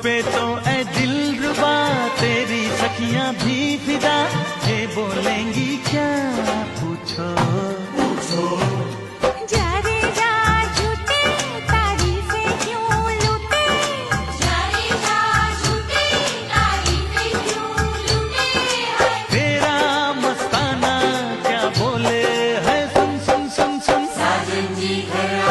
पे तो ए दिलरुबा तेरी सखियां भी फिदा, ये बोलेंगी क्या पूछो पूछो। जा रे जा झूठे तारीफें क्यों लूटे, जा रे जा झूठे तारीफें क्यों लूटे। तेरा मस्ताना क्या बोले है, सुन सुन सुन सुन। साजन जी घर